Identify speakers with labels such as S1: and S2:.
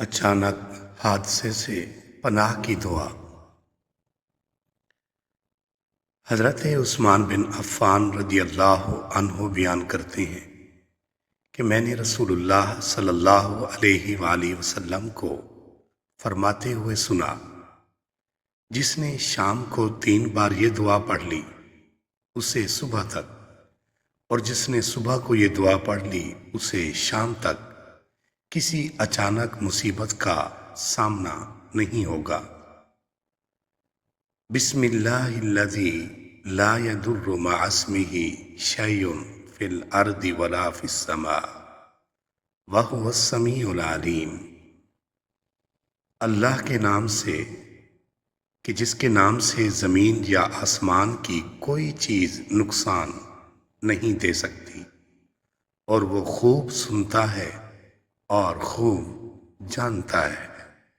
S1: اچانک حادثے سے پناہ کی دعا۔ حضرت عثمان بن عفان رضی اللہ عنہ بیان کرتے ہیں کہ میں نے رسول اللہ صلی اللہ علیہ وآلہ وسلم کو فرماتے ہوئے سنا، جس نے شام کو 3 بار یہ دعا پڑھ لی اسے صبح تک، اور جس نے صبح کو یہ دعا پڑھ لی اسے شام تک کسی اچانک مصیبت کا سامنا نہیں ہوگا۔ بسم اللہ الذی لا یضر مع اسمہ شیء فی الارض ولا فی السماء وہو السمیع العلیم۔ اللہ کے نام سے کہ جس کے نام سے زمین یا آسمان کی کوئی چیز نقصان نہیں دے سکتی، اور وہ خوب سنتا ہے اور خوب جانتا ہے۔